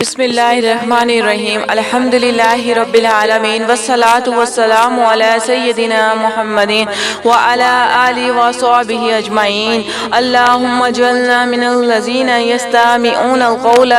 بسم اللہ الرحمن الرحیم الحمدللہ رب العالمین والصلاة والسلام علی سیدنا محمد وعلی آلہ وصحبہ اجمعین اللہم اجعلنا من الذین یستمعون القول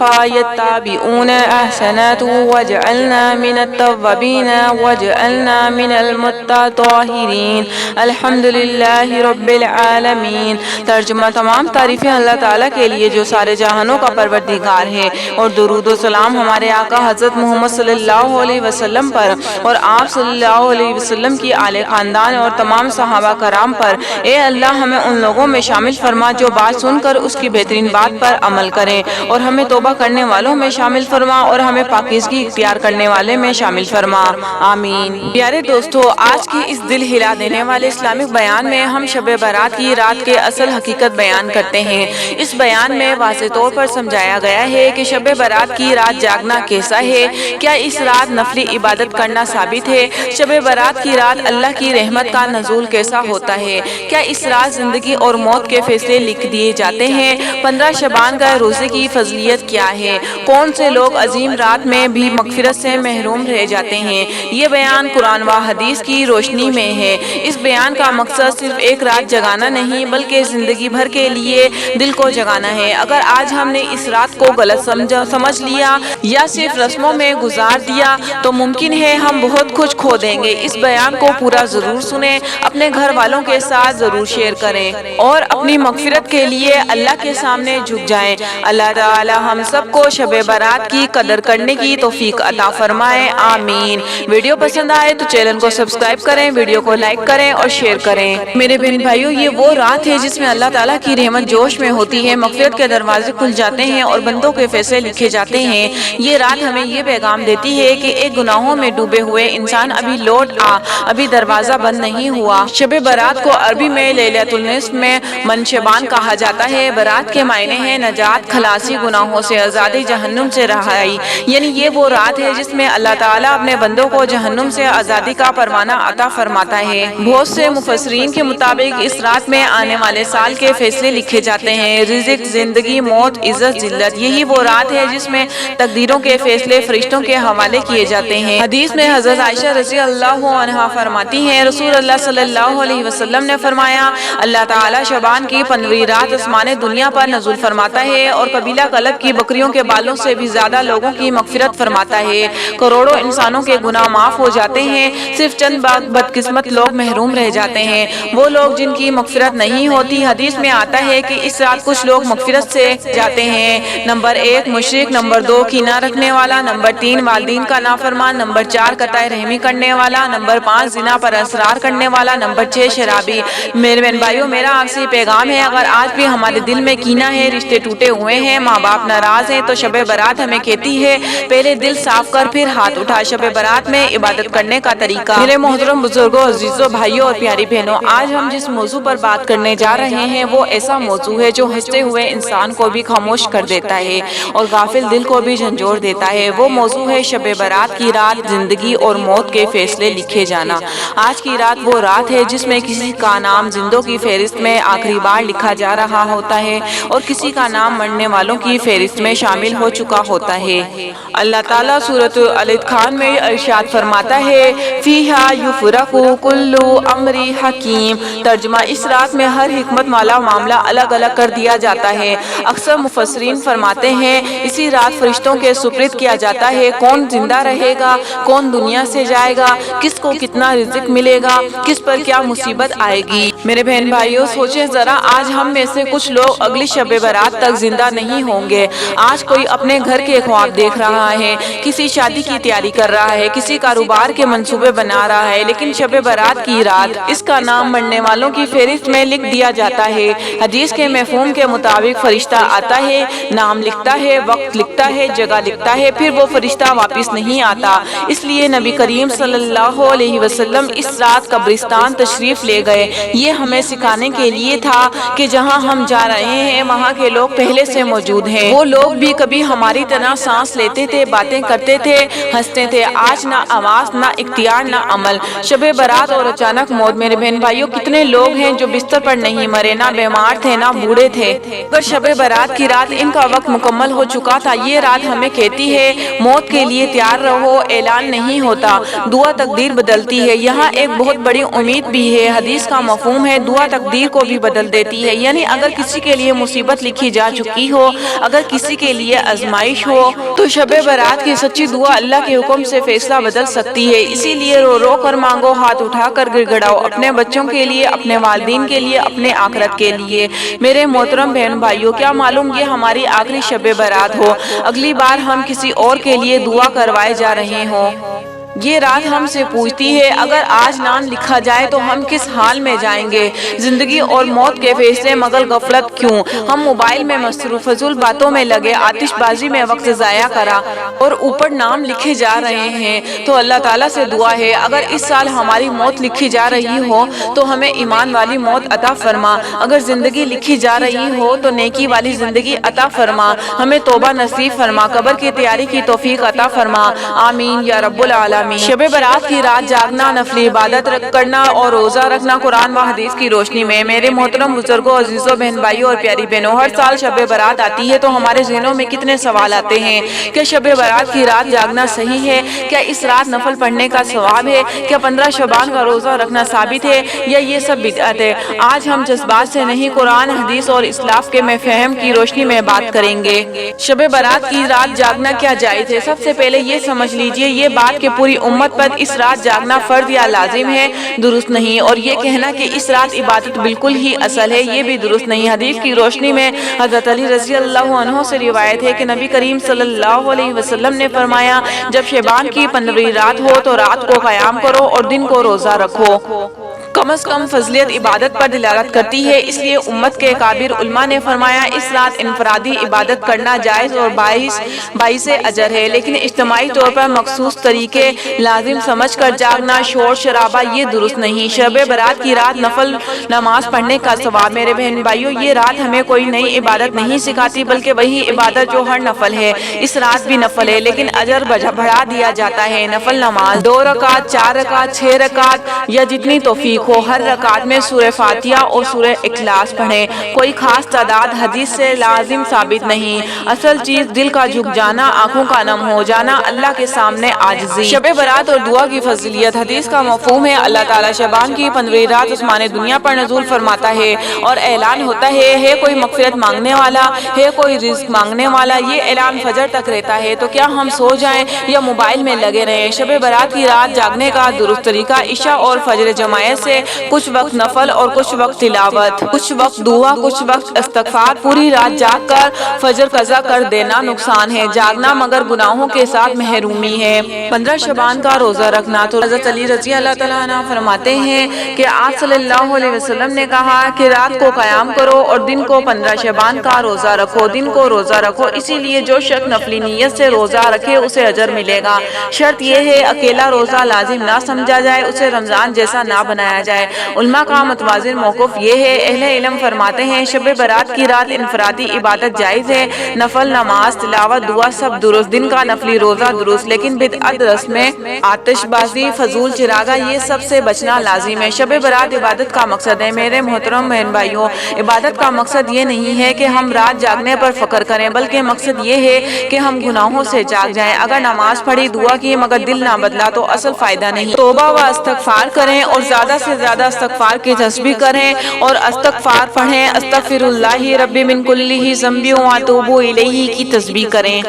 فیتبعون احسنہ واجعلنا من التوابین واجعلنا من المتطہرین الحمدللہ رب العالمین۔ ترجمہ: تمام تعریفیں اللہ تعالیٰ کے لیے جو سارے جہانوں کا پروردگار ہے، اور درود و سلام ہمارے آقا حضرت محمد صلی اللہ علیہ وسلم پر اور آپ صلی اللہ علیہ وسلم کی آل خاندان اور تمام صحابہ کرام پر۔ اے اللہ، ہمیں ان لوگوں میں شامل فرما جو بات سن کر اس کی بہترین بات پر عمل کریں، اور ہمیں توبہ کرنے والوں میں شامل فرما اور ہمیں پاکیزگی اختیار کرنے والے میں شامل فرما، آمین۔ پیارے دوستو، آج کی اس دل ہلا دینے والے اسلامک بیان میں ہم شب برات کی رات کے اصل حقیقت بیان کرتے ہیں۔ اس بیان میں واضح طور پر سمجھایا گیا ہے کہ شب برات کی رات جاگنا کیسا ہے، کیا اس رات نفلی عبادت کرنا ثابت ہے؟ شب برات کی رات اللہ کی رحمت کا نزول کیسا ہوتا ہے؟ کیا اس رات زندگی اور موت کے فیصلے لکھ دیے جاتے ہیں؟ 15 شعبان کا روزے کی فضیلت کیا ہے؟ کون سے لوگ عظیم رات میں بھی مغفرت سے محروم رہ جاتے ہیں؟ یہ بیان قرآن و حدیث کی روشنی میں ہے۔ اس بیان کا مقصد صرف ایک رات جگانا نہیں بلکہ زندگی بھر کے لیے دل کو جگانا ہے۔ اگر آج ہم نے اس رات کو غلط سمجھ لیا یا صرف رسموں میں گزار دیا تو ممکن ہے ہم بہت کچھ کھو دیں گے۔ اس بیان کو پورا ضرور سنیں، اپنے گھر والوں کے ساتھ ضرور شیئر کریں اور اپنی مغفرت کے لیے اللہ کے سامنے جھک جائیں۔ اللہ تعالی ہم سب کو شب برات کی قدر کرنے کی توفیق عطا فرمائے، آمین۔ ویڈیو پسند آئے تو چینل کو سبسکرائب کریں، ویڈیو کو لائک کریں اور شیئر کریں۔ میرے بہن بھائیو، یہ وہ رات ہے جس میں اللہ تعالیٰ کی رحمت جوش میں ہوتی ہے، مغفرت کے دروازے کھل جاتے ہیں اور بندوں کے فیصلے لکھے جاتے ہیں۔ یہ رات ہمیں یہ پیغام دیتی ہے کہ ایک گناہوں میں ڈوبے ہوئے انسان ابھی لوٹ آ، ابھی دروازہ بند نہیں ہوا۔ شب برات کو عربی میں لیلۃ النصف میں من شعبان کہا جاتا ہے۔ برات کے معنی ہے نجات، خلاصی، گناہوں سے آزادی، جہنم سے رہائی۔ یعنی یہ وہ رات ہے جس میں اللہ تعالیٰ اپنے بندوں کو جہنم سے آزادی کا پروانہ عطا فرماتا ہے۔ بہت سے مفسرین کے مطابق اس رات میں آنے والے سال کے فیصلے لکھے جاتے ہیں، رزق، زندگی، موت، عزت، ذلت۔ یہی وہ رات ہے جس میں تقدیروں کے فیصلے فرشتوں کے حوالے کیے جاتے ہیں۔ حدیث میں حضرت عائشہ رضی اللہ عنہا فرماتی ہیں، رسول اللہ صلی اللہ علیہ وسلم نے فرمایا، اللہ تعالیٰ شعبان کی 15ویں رات آسمان دنیا پر نزول فرماتا ہے اور قبیلہ کلب کی بکریوں کے بالوں سے بھی زیادہ لوگوں کی مغفرت فرماتا ہے۔ کروڑوں انسانوں کے گناہ معاف ہو جاتے ہیں، صرف چند بدقسمت لوگ محروم رہ جاتے ہیں، وہ لوگ جن کی مغفرت نہیں ہوتی۔ حدیث میں آتا ہے کہ اس رات کچھ لوگ مغفرت سے جاتے ہیں، نمبر 1 مشرک، نمبر 2 کینہ رکھنے والا، نمبر 3 والدین کا نافرمان، نمبر 4 قطع رحمی کرنے والا، نمبر 5 زنا پر اصرار کرنے والا، نمبر 6 شرابی۔ میرے بہن بھائیوں، میرا آپ سے پیغام ہے، اگر آج بھی ہمارے دل میں کینہ ہے، رشتے ٹوٹے ہوئے ہیں، ماں باپ ناراض ہیں، تو شب برات ہمیں کہتی ہے پہلے دل صاف کر پھر ہاتھ اٹھا۔ شب برات میں عبادت کرنے کا طریقہ۔ میرے محترم بزرگوں، عزیزوں، بھائیوں اور پیاری بہنوں، آج ہم جس موضوع پر بات کرنے جا رہے ہیں وہ ایسا موضوع ہے جو ہنستے ہوئے انسان کو بھی خاموش کر دیتا ہے اور غافل دل کو بھی جھنجھوڑ دیتا ہے۔ وہ موضوع ہے شب برات کی رات، زندگی اور موت کے فیصلے لکھے جانا۔ آج کی رات وہ رات ہے جس میں کسی کا نام زندوں کی فہرست میں آخری بار لکھا جا رہا ہوتا ہے اور کسی کا نام مرنے والوں کی فہرست میں شامل ہو چکا ہوتا ہے۔ اللہ تعالیٰ سورۃ الادخان میں ارشاد فرماتا ہے، فیہا یفرق کل امر حکیم۔ ترجمہ: اس رات میں ہر حکمت والا معاملہ الگ الگ کر دیا جاتا ہے۔ اکثر مفسرین فرماتے ہیں اسی رات فرشتوں کے سپرد کیا جاتا ہے کون زندہ رہے گا، کون دنیا سے جائے گا، کس کو کتنا رزق ملے گا، کس پر کیا مصیبت آئے گی۔ میرے بہن بھائیوں، سوچیں ذرا، آج ہم میں سے کچھ لوگ اگلی شب برات تک زندہ نہیں ہوں گے۔ آج کوئی اپنے گھر کے خواب دیکھ رہا ہے، کسی شادی کی تیاری کر رہا ہے، کسی کاروبار کے منصوبے بنا رہا ہے، لیکن شب برات کی رات اس کا نام مرنے والوں کی فہرست میں لکھ دیا جاتا ہے۔ حدیث کے مفہوم کے مطابق فرشتہ آتا ہے، نام لکھتا ہے، وقت لکھتا ہے، جگہ لکھتا ہے، پھر وہ فرشتہ واپس نہیں آتا۔ اس لیے نبی کریم صلی اللہ علیہ وسلم اس رات قبرستان تشریف لے گئے۔ یہ ہمیں سکھانے کے لیے تھا کہ جہاں ہم جا رہے ہیں وہاں کے لوگ پہلے سے موجود ہیں۔ وہ لوگ بھی کبھی ہماری طرح سانس لیتے تھے، باتیں کرتے تھے، ہنستے تھے۔ آج نہ آواز، نہ اختیار، نہ عمل۔ شب برات اور اچانک موت۔ میرے بہن بھائیوں، کتنے لوگ ہیں جو بستر پر نہیں مرے، نہ بیمار تھے، نہ بوڑھے تھے، مگر شب برات کی رات ان کا وقت مکمل ہو چکا چکا تھا۔ یہ رات ہمیں کہتی ہے موت کے لیے تیار رہو، اعلان نہیں ہوتا، دعا تقدیر بدلتی ہے۔ یہاں ایک بہت بڑی امید بھی ہے۔ حدیث کا مفہوم ہے دعا تقدیر کو بھی بدل دیتی ہے، یعنی اگر کسی کے لیے مصیبت لکھی جا چکی ہو، اگر کسی کے لیے آزمائش ہو، تو شب برات کی سچی دعا اللہ کے حکم سے فیصلہ بدل سکتی ہے۔ اسی لیے رو رو کر مانگو، ہاتھ اٹھا کر گڑ گڑاؤ، اپنے بچوں کے لیے، اپنے والدین کے لیے، اپنے آخرت کے لیے۔ میرے محترم بہن بھائیوں، کیا معلوم یہ ہماری آخری شب برات ہو، اگلی بار ہم کسی اور کے لیے دعا کروائے جا رہے ہوں۔ یہ رات ہم سے پوچھتی ہے اگر آج نام لکھا جائے تو ہم کس حال میں جائیں گے؟ زندگی اور موت کے فیصلے مگر غفلت کیوں؟ ہم موبائل میں مصروف، فضول باتوں میں لگے، آتش بازی میں وقت ضائع کرا اور اوپر نام لکھے جا رہے ہیں۔ تو اللہ تعالیٰ سے دعا ہے اگر اس سال ہماری موت لکھی جا رہی ہو تو ہمیں ایمان والی موت عطا فرما، اگر زندگی لکھی جا رہی ہو تو نیکی والی زندگی عطا فرما، ہمیں توبہ نصیب فرما، قبر کی تیاری کی توفیق عطا فرما، آمین یا رب العالمین۔ شب برات کی رات جاگنا، نفلی عبادت کرنا اور روزہ رکھنا قرآن و حدیث کی روشنی میں۔ میرے محترم بزرگوں، عزیزوں، بہن بھائیوں اور پیاری بہنوں، ہر سال شب برات آتی ہے تو ہمارے ذہنوں میں کتنے سوال آتے ہیں۔ کیا شب برات کی رات جاگنا صحیح ہے؟ کیا اس رات نفل پڑھنے کا ثواب ہے؟ کیا 15 شعبان کا روزہ رکھنا ثابت ہے یا یہ سب بدعت ہے؟ آج ہم جذبات سے نہیں، قرآن، حدیث اور اسلاف کے فہم کی روشنی میں بات کریں گے۔ شب برات کی رات جاگنا کیا جائز ہے؟ سب سے پہلے یہ سمجھ لیجئے یہ بات کہ پوری امت پر اس رات جاگنا فرض یا لازم ہے، درست نہیں، اور یہ کہنا کہ اس رات عبادت بالکل ہی اصل ہے، یہ بھی درست نہیں۔ حدیث کی روشنی میں حضرت علی رضی اللہ عنہ سے روایت ہے کہ نبی کریم صلی اللہ علیہ وسلم نے فرمایا جب شعبان کی 15ویں رات ہو تو رات کو قیام کرو اور دن کو روزہ رکھو۔ کم از کم فضیلت عبادت پر دلالت کرتی ہے، اس لیے امت کے کابر علماء نے فرمایا اس رات انفرادی عبادت کرنا جائز اور باعث اجر ہے، لیکن اجتماعی طور پر مخصوص طریقے لازم سمجھ کر جاگنا، شور شرابہ، یہ درست نہیں۔ شب برات کی رات نفل نماز پڑھنے کا ثواب۔ میرے بہن بھائیوں، یہ رات ہمیں کوئی نئی عبادت نہیں سکھاتی بلکہ وہی عبادت جو ہر نفل ہے۔ اس رات بھی نفل ہے لیکن اجر بڑھا دیا جاتا ہے۔ نفل نماز 2 رکعت، 4 رکعت، 6 رکعت یا جتنی توفیق ہو، ہر رکعت میں سورہ فاتحہ اور سورہ اخلاص پڑھیں۔ کوئی خاص تعداد حدیث سے لازم ثابت نہیں، اصل چیز دل کا جھک جانا، آنکھوں کا نم ہو جانا، اللہ کے سامنے عاجزی۔ شب برات اور دعا کی فضیلت۔ حدیث کا مفہوم ہے اللہ تعالیٰ شعبان کی 15ویں رات آسمان دنیا پر نزول فرماتا ہے اور اعلان ہوتا ہے کوئی مغفرت مانگنے والا ہے، کوئی رزق مانگنے والا۔ یہ اعلان فجر تک رہتا ہے، تو کیا ہم سو جائیں یا موبائل میں لگے رہیں؟ شب برات کی رات جاگنے کا درست طریقہ عشاء اور فجر جماعت سے کچھ وقت نفل اور کچھ وقت تلاوت، کچھ وقت دعا، کچھ وقت استغفار۔ پوری رات جاگ کر فجر قضا کر دینا نقصان ہے، جاگنا مگر گناہوں کے ساتھ محرومی ہے۔ 15 شعبان کا روزہ رکھنا۔ تو حضرت علی رضی اللہ تعالیٰ عنہ فرماتے ہیں کہ آپ صلی اللہ علیہ وسلم نے کہا کہ رات کو قیام کرو اور دن کو 15 شعبان کا روزہ رکھو، دن کو روزہ رکھو، اسی لیے جو شخص نفلی نیت سے روزہ رکھے اسے اجر ملے گا۔ شرط یہ ہے اکیلا روزہ لازم نہ سمجھا جائے، اسے رمضان جیسا نہ بنایا جائے۔ علماء کا متوازن موقف یہ ہے، اہل علم فرماتے ہیں شب برات کی رات انفرادی عبادت جائز ہے، نفل نماز، تلاوت، دعا سب درست، دن کا نفلی روزہ درست، لیکن بدعت، رسمیں، آتش بازی، فضول چراغاں، یہ سب سے بچنا لازم ہے۔ شب برات عبادت کا مقصد ہے۔ میرے محترم بہن بھائیوں، عبادت کا مقصد یہ نہیں ہے کہ ہم رات جاگنے پر فخر کریں، بلکہ مقصد یہ ہے کہ ہم گناہوں سے جاگ جائیں۔ اگر نماز پڑھی، دعا کی مگر دل نہ بدلا تو اصل فائدہ نہیں۔ توبہ و استغفار کریں اور زیادہ سے زیادہ استغفار کی تسبیح کریں اور استغفار پڑھیں، استغفر اللہ ربی من کل ذنب واتوب الیہ کی تسبیح کریں۔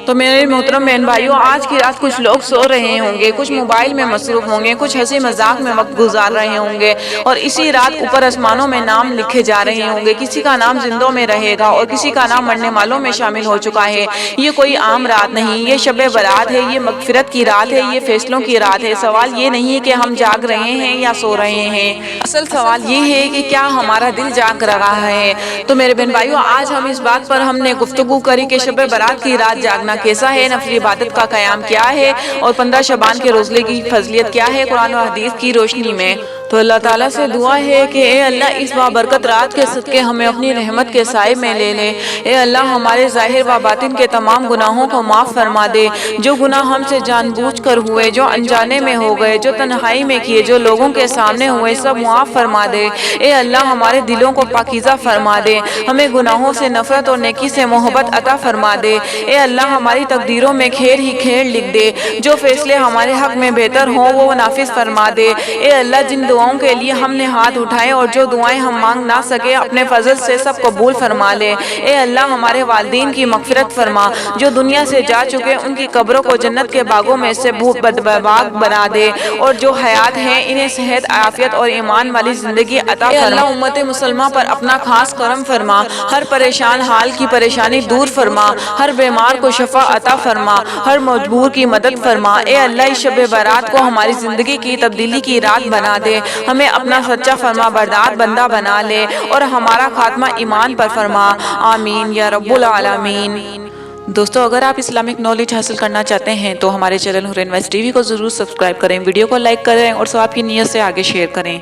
تو میرے محترم بہن بھائیوں، آج کی رات کچھ لوگ سو رہے ہوں گے، کچھ موبائل میں مصروف ہوں گے، کچھ ہنسی مذاق میں وقت گزار رہے ہوں گے اور اسی رات اوپر آسمانوں میں نام لکھے جا رہے ہوں گے۔ کسی کا نام زندوں میں رہے گا اور کسی کا نام مرنے والوں میں شامل ہو چکا ہے۔ یہ کوئی عام رات نہیں، یہ شب برات ہے، یہ مغفرت کی رات ہے، یہ فیصلوں کی رات ہے۔ سوال یہ نہیں کہ ہم جاگ رہے ہیں یا سو رہے ہیں، اصل سوال یہ ہے کہ کیا ہمارا دل جاگ رہا ہے۔ تو میرے بہن بھائیوں، آج ہم اس بات پر ہم نے گفتگو کری کہ شب برات کی رات جاگنا کیسا ہے، نفلی عبادت کا قیام کیا ہے اور 15 شعبان کے روزے کی فضیلت کیا ہے قرآن و حدیث کی روشنی میں۔ تو اللہ تعالیٰ سے دعا ہے کہ اے اللہ اس بابرکت رات کے صدقے ہمیں اپنی رحمت کے سائے میں لے لے۔ اے اللہ ہمارے ظاہر و باطن کے تمام گناہوں کو معاف فرما دے، جو گناہ ہم سے جان بوجھ کر ہوئے، جو انجانے میں ہو گئے، جو تنہائی میں کیے، جو لوگوں کے سامنے ہوئے، سب معاف فرما دے۔ اے اللہ ہمارے دلوں کو پاکیزہ فرما دے، ہمیں گناہوں سے نفرت اور نیکی سے محبت عطا فرما دے۔ اے اللہ ہماری تقدیروں میں خیر ہی خیر لکھ دے، جو فیصلے ہمارے حق میں بہتر ہوں وہ نافذ فرما دے۔ اے اللہ جن دعاؤں کے لیے ہم نے ہاتھ اٹھائے اور جو دعائیں ہم مانگ نہ سکے، اپنے فضل سے سب قبول فرما لے۔ اے اللہ ہمارے والدین کی مغفرت فرما، جو دنیا سے جا چکے ان کی قبروں کو جنت کے باغوں میں سے باغ بنا دے، اور جو حیات ہیں انہیں صحت، عافیت اور ایمان والی زندگی عطا فرما۔ اے اللہ امت مسلمہ پر اپنا خاص کرم فرما، ہر پریشان حال کی پریشانی دور فرما، ہر بیمار کو شفا عطا فرما، ہر مجبور کی مدد فرما۔ اے اللہ اس شب برات کو ہماری زندگی کی تبدیلی کی رات بنا دے، ہمیں اپنا سچا فرما بردار بندہ بنا لے، اور ہمارا خاتمہ ایمان پر فرما۔ آمین یا رب العالمین۔ دوستو اگر آپ اسلامک نالج حاصل کرنا چاہتے ہیں تو ہمارے چینل حرین وائس ٹی وی کو ضرور سبسکرائب کریں، ویڈیو کو لائک کریں اور ثواب کی نیت سے آگے شیئر کریں۔